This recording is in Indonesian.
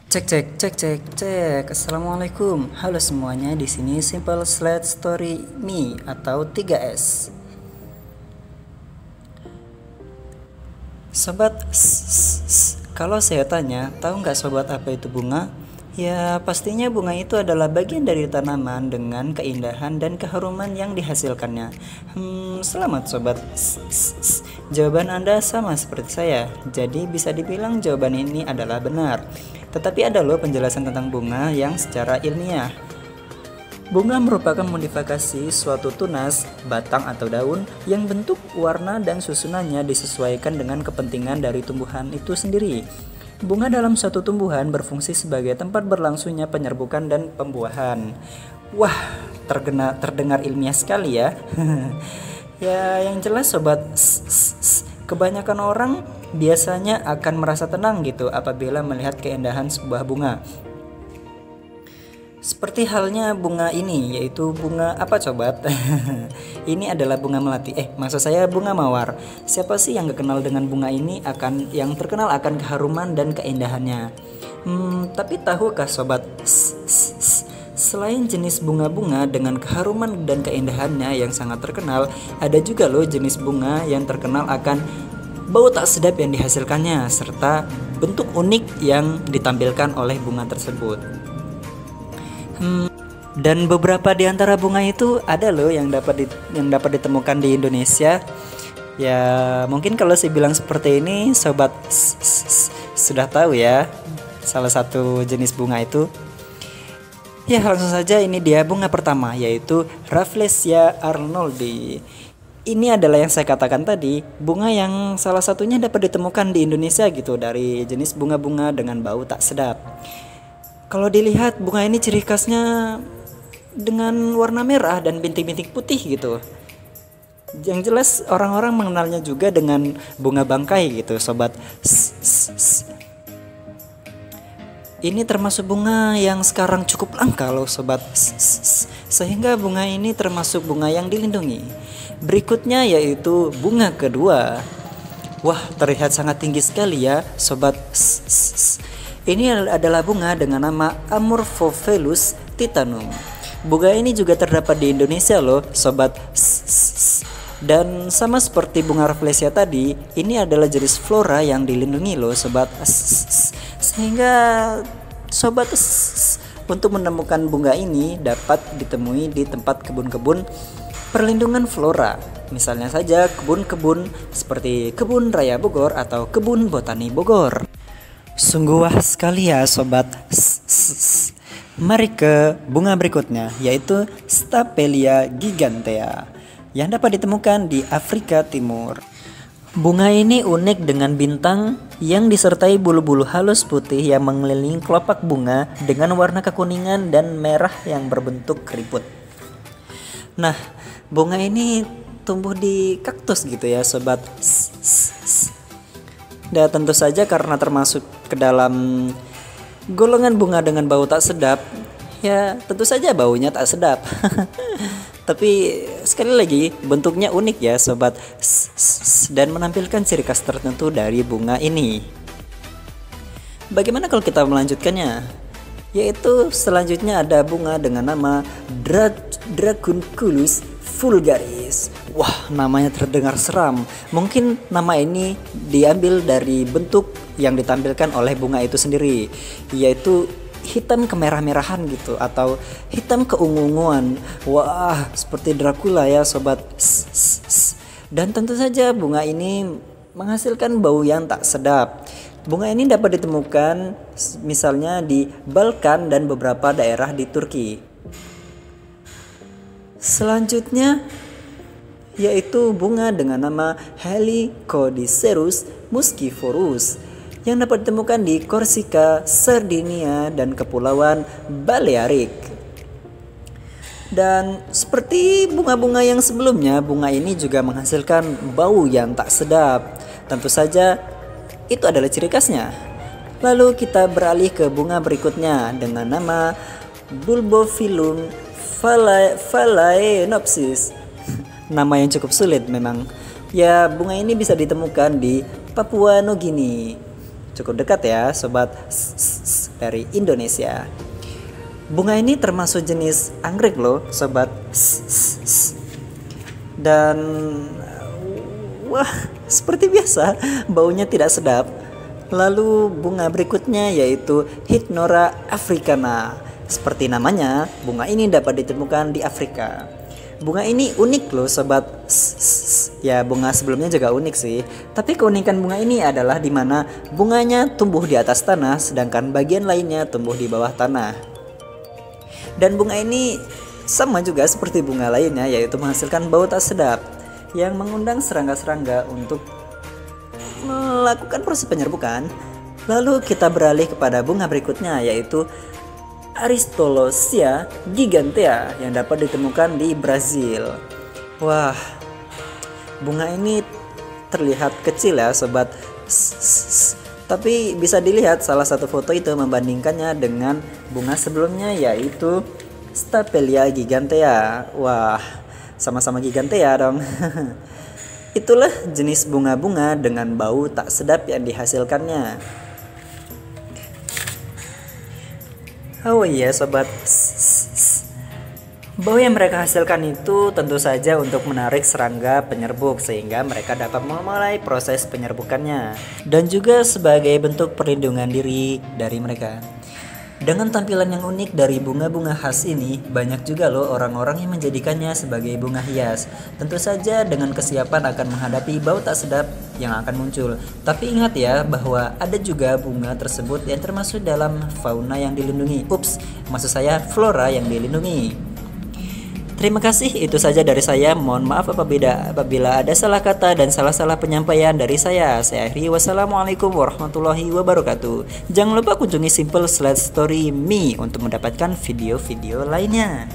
Cek cek cek cek cek. Assalamualaikum. Halo semuanya, di sini Simple Slide Story Me atau 3S. Sobat, kalau saya tanya, tahu nggak sobat apa itu bunga? Ya, pastinya bunga itu adalah bagian dari tanaman dengan keindahan dan keharuman yang dihasilkannya. Selamat sobat. Jawaban Anda sama seperti saya. Jadi bisa dibilang jawaban ini adalah benar. Tetapi ada loh penjelasan tentang bunga yang secara ilmiah. Bunga merupakan modifikasi suatu tunas, batang atau daun yang bentuk, warna, dan susunannya disesuaikan dengan kepentingan dari tumbuhan itu sendiri. Bunga dalam suatu tumbuhan berfungsi sebagai tempat berlangsungnya penyerbukan dan pembuahan. Wah, terdengar ilmiah sekali ya. Ya, yang jelas sobat, kebanyakan orang biasanya akan merasa tenang gitu apabila melihat keindahan sebuah bunga. Seperti halnya bunga ini, yaitu bunga apa sobat? Ini adalah bunga melati. Maksud saya bunga mawar. Siapa sih yang gak kenal dengan bunga ini, yang terkenal akan keharuman dan keindahannya. Tapi tahukah sobat, selain jenis bunga-bunga dengan keharuman dan keindahannya yang sangat terkenal, ada juga loh jenis bunga yang terkenal akan bau tak sedap yang dihasilkannya, serta bentuk unik yang ditampilkan oleh bunga tersebut. Dan beberapa di antara bunga itu ada loh yang dapat ditemukan di Indonesia. Ya, mungkin kalau saya bilang seperti ini, sobat sudah tahu ya salah satu jenis bunga itu. Ya, langsung saja ini dia bunga pertama, yaitu Rafflesia arnoldi. Ini adalah yang saya katakan tadi, bunga yang salah satunya dapat ditemukan di Indonesia gitu, dari jenis bunga-bunga dengan bau tak sedap. Kalau dilihat bunga ini ciri khasnya dengan warna merah dan bintik-bintik putih gitu. Yang jelas orang-orang mengenalnya juga dengan bunga bangkai gitu sobat. Ini termasuk bunga yang sekarang cukup langka loh sobat. Sehingga bunga ini termasuk bunga yang dilindungi. Berikutnya yaitu bunga kedua. Wah, terlihat sangat tinggi sekali ya sobat. Ini adalah bunga dengan nama Amorphophilus titanum. Bunga ini juga terdapat di Indonesia loh sobat. Dan sama seperti bunga Rafflesia tadi, ini adalah jenis flora yang dilindungi loh sobat. Sehingga sobat, untuk menemukan bunga ini dapat ditemui di tempat kebun-kebun perlindungan flora. Misalnya saja kebun-kebun seperti Kebun Raya Bogor atau Kebun Botani Bogor. Sungguh wah sekali ya sobat. Mari ke bunga berikutnya, yaitu Stapelia gigantea yang dapat ditemukan di Afrika Timur. Bunga ini unik dengan bintang yang disertai bulu-bulu halus putih yang mengelilingi kelopak bunga dengan warna kekuningan dan merah yang berbentuk keriput. Nah, bunga ini tumbuh di kaktus gitu ya sobat. Dan tentu saja karena termasuk ke dalam golongan bunga dengan bau tak sedap, ya tentu saja baunya tak sedap. Tapi sekali lagi bentuknya unik ya sobat, dan menampilkan ciri khas tertentu dari bunga ini. Bagaimana kalau kita melanjutkannya? Yaitu selanjutnya ada bunga dengan nama Dracunculus vulgaris. Wah, namanya terdengar seram. Mungkin nama ini diambil dari bentuk yang ditampilkan oleh bunga itu sendiri, yaitu hitam kemerah-merahan gitu, atau hitam keungu-unguan. Wah, seperti Dracula ya sobat. Dan tentu saja bunga ini menghasilkan bau yang tak sedap. Bunga ini dapat ditemukan misalnya di Balkan dan beberapa daerah di Turki. Selanjutnya yaitu bunga dengan nama Helicodycerus musciforus yang dapat ditemukan di Korsika, Sardinia, dan Kepulauan Balearik. Dan seperti bunga-bunga yang sebelumnya, bunga ini juga menghasilkan bau yang tak sedap. Tentu saja itu adalah ciri khasnya. Lalu kita beralih ke bunga berikutnya dengan nama Bulbophyllum phalaenopsis. Nama yang cukup sulit memang. Ya, bunga ini bisa ditemukan di Papua Nugini. Cukup dekat ya sobat. dari Indonesia. Bunga ini termasuk jenis anggrek loh, sobat. Dan wah, seperti biasa, baunya tidak sedap. Lalu bunga berikutnya yaitu Hydnora africana. Seperti namanya, bunga ini dapat ditemukan di Afrika. Bunga ini unik loh sobat. Ya, bunga sebelumnya juga unik sih. Tapi keunikan bunga ini adalah di mana bunganya tumbuh di atas tanah, sedangkan bagian lainnya tumbuh di bawah tanah. Dan bunga ini sama juga seperti bunga lainnya, yaitu menghasilkan bau tak sedap yang mengundang serangga-serangga untuk melakukan proses penyerbukan. Lalu kita beralih kepada bunga berikutnya, yaitu Aristolochia gigantea yang dapat ditemukan di Brazil. Wah, bunga ini terlihat kecil ya sobat. Tapi bisa dilihat salah satu foto itu membandingkannya dengan bunga sebelumnya, yaitu Stapelia gigantea. Wah, sama-sama gigantea dong. Itulah jenis bunga-bunga dengan bau tak sedap yang dihasilkannya. Oh iya sobat, bau yang mereka hasilkan itu tentu saja untuk menarik serangga penyerbuk sehingga mereka dapat memulai proses penyerbukannya, dan juga sebagai bentuk perlindungan diri dari mereka. Dengan tampilan yang unik dari bunga-bunga khas ini, banyak juga loh orang-orang yang menjadikannya sebagai bunga hias. Tentu saja dengan kesiapan akan menghadapi bau tak sedap yang akan muncul. Tapi ingat ya bahwa ada juga bunga tersebut yang termasuk dalam fauna yang dilindungi. Maksud saya flora yang dilindungi. Terima kasih, itu saja dari saya. Mohon maaf apabila ada salah kata dan salah-salah penyampaian dari saya. Saya akhiri, wassalamualaikum warahmatullahi wabarakatuh. Jangan lupa kunjungi Simple Slide Story Me untuk mendapatkan video-video lainnya.